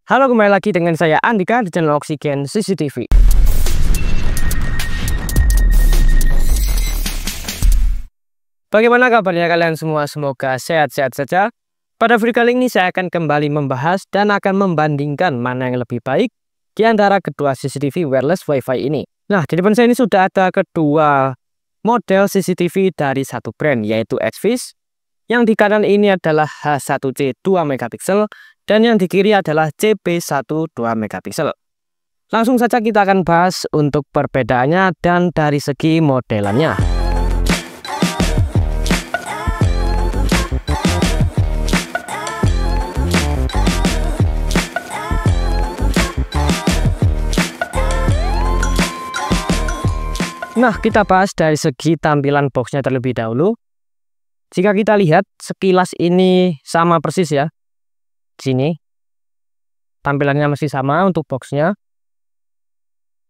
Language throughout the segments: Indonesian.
Halo, kembali lagi dengan saya Andika di channel Oksigen CCTV. Bagaimana kabarnya kalian semua? Semoga sehat-sehat saja. Pada video kali ini saya akan kembali membahas dan akan membandingkan mana yang lebih baik di antara kedua CCTV wireless Wi-Fi ini. Nah, di depan saya ini sudah ada kedua model CCTV dari satu brand, yaitu Xvis. Yang di kanan ini adalah H1C 2 megapiksel dan yang di kiri adalah CP1 2 megapiksel. Langsung saja kita akan bahas untuk perbedaannya dan dari segi modelannya. Nah, kita bahas dari segi tampilan boxnya terlebih dahulu. Jika kita lihat sekilas ini sama persis ya. Sini tampilannya masih sama untuk boxnya.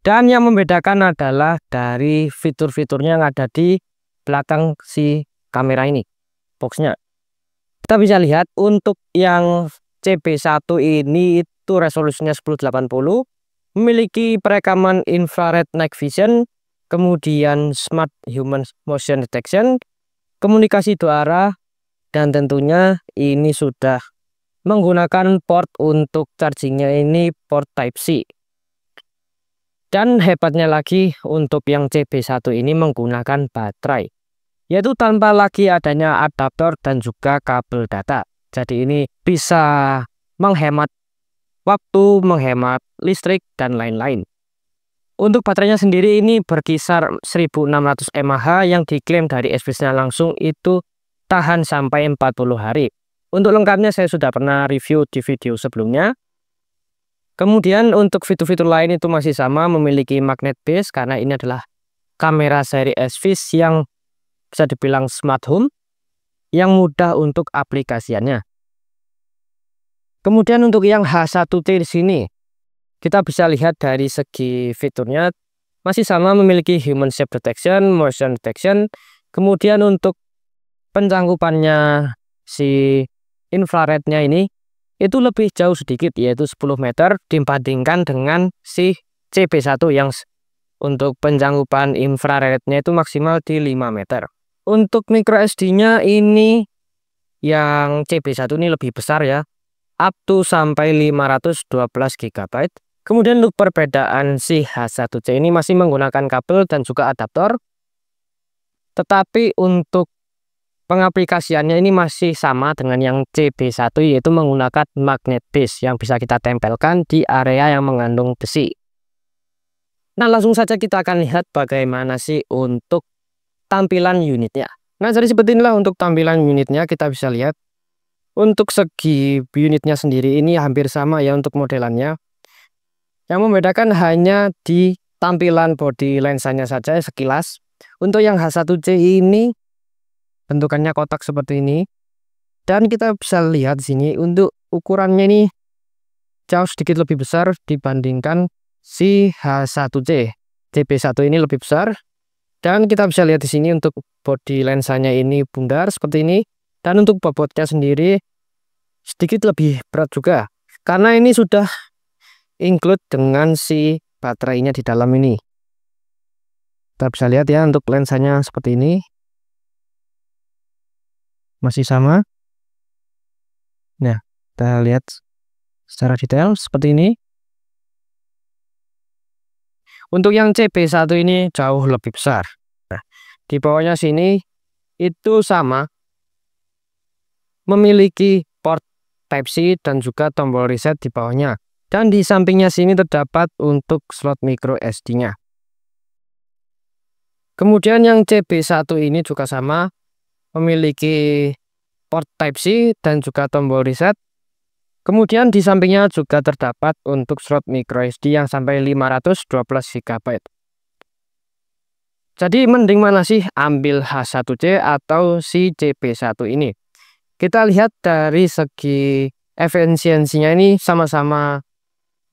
Dan yang membedakan adalah dari fitur-fiturnya yang ada di belakang si kamera ini, boxnya. Kita bisa lihat untuk yang CP1 ini itu resolusinya 1080, memiliki perekaman infrared night vision, kemudian smart human motion detection, komunikasi dua arah, dan tentunya ini sudah menggunakan port untuk chargingnya ini port Type-C. Dan hebatnya lagi untuk yang CP1 ini menggunakan baterai, yaitu tanpa lagi adanya adaptor dan juga kabel data. Jadi ini bisa menghemat waktu, menghemat listrik, dan lain-lain. Untuk baterainya sendiri ini berkisar 1600 mAh yang diklaim dari Xvis-nya langsung itu tahan sampai 40 hari. Untuk lengkapnya saya sudah pernah review di video sebelumnya. Kemudian untuk fitur-fitur lain itu masih sama, memiliki magnet base karena ini adalah kamera seri Xvis yang bisa dibilang smart home yang mudah untuk aplikasiannya. Kemudian untuk yang H1C di sini kita bisa lihat dari segi fiturnya masih sama, memiliki human shape detection, motion detection. Kemudian untuk pencangkupannya si infrarednya ini itu lebih jauh sedikit, yaitu 10 meter dibandingkan dengan si CP1 yang untuk pencangkupan infrarednya itu maksimal di 5 meter. Untuk micro SD-nya ini yang CP1 ini lebih besar ya, up to sampai 512 GB. Kemudian untuk perbedaan si H1C ini masih menggunakan kabel dan juga adaptor. Tetapi untuk pengaplikasiannya ini masih sama dengan yang CP1, yaitu menggunakan magnet base yang bisa kita tempelkan di area yang mengandung besi. Nah, langsung saja kita akan lihat bagaimana sih untuk tampilan unitnya. Nah, jadi seperti inilah untuk tampilan unitnya. Kita bisa lihat untuk segi unitnya sendiri ini hampir sama ya untuk modelannya. Yang membedakan hanya di tampilan bodi lensanya saja sekilas. Untuk yang H1C ini bentukannya kotak seperti ini. Dan kita bisa lihat di sini untuk ukurannya ini jauh sedikit lebih besar dibandingkan si H1C. CP1 ini lebih besar. Dan kita bisa lihat di sini untuk bodi lensanya ini bundar seperti ini. Dan untuk bobotnya sendiri sedikit lebih berat juga. Karena ini sudah include dengan si baterainya di dalam ini. Kita bisa lihat ya untuk lensanya seperti ini. Masih sama. Nah, kita lihat secara detail seperti ini. Untuk yang CP1 ini jauh lebih besar. Nah, di bawahnya sini itu sama. Memiliki port Type-C dan juga tombol reset di bawahnya. Dan di sampingnya sini terdapat untuk slot micro SD-nya. Kemudian yang CP1 ini juga sama, memiliki port Type-C dan juga tombol reset. Kemudian di sampingnya juga terdapat untuk slot micro SD yang sampai 512 GB. Jadi mending mana sih, ambil H1C atau si CP1 ini? Kita lihat dari segi efisiensinya ini sama-sama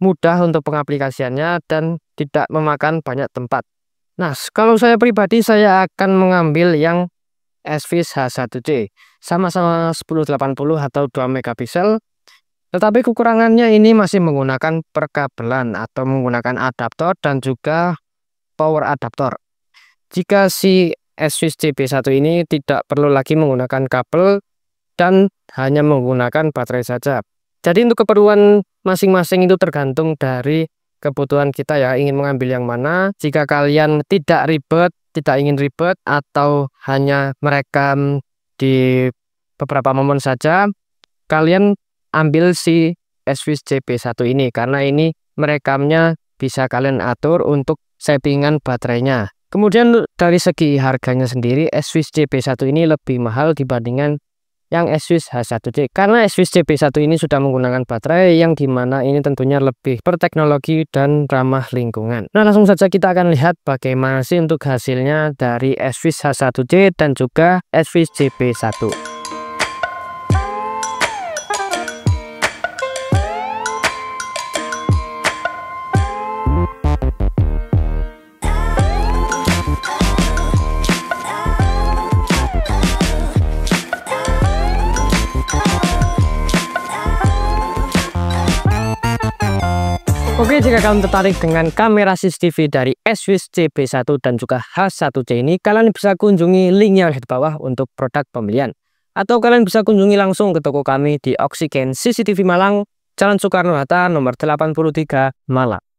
mudah untuk pengaplikasiannya dan tidak memakan banyak tempat. Nah, kalau saya pribadi saya akan mengambil yang Xvis H1C. Sama-sama 1080 atau 2 megapiksel. Tetapi kekurangannya ini masih menggunakan perkabelan atau menggunakan adaptor dan juga power adaptor. Jika si S-Swiss JP1 ini tidak perlu lagi menggunakan kabel dan hanya menggunakan baterai saja. Jadi untuk keperluan masing-masing itu tergantung dari kebutuhan kita ya, ingin mengambil yang mana. Jika kalian tidak ribet, tidak ingin ribet atau hanya merekam di beberapa momen saja, kalian ambil si S-Swiss JP1 ini karena ini merekamnya bisa kalian atur untuk settingan baterainya. Kemudian dari segi harganya sendiri, S-Swiss JP1 ini lebih mahal dibandingkan yang S-Swiss H1C karena S-Swiss JP1 ini sudah menggunakan baterai yang dimana ini tentunya lebih berteknologi dan ramah lingkungan. Nah, langsung saja kita akan lihat bagaimana sih untuk hasilnya dari S-Swiss H1C dan juga S-Swiss JP1. Oke, jika kalian tertarik dengan kamera CCTV dari S-Swiss JP1 dan juga H1C ini, kalian bisa kunjungi link yang ada di bawah untuk produk pembelian. Atau kalian bisa kunjungi langsung ke toko kami di Oxygen CCTV Malang, Jalan Soekarno-Hatta nomor 83, Malang.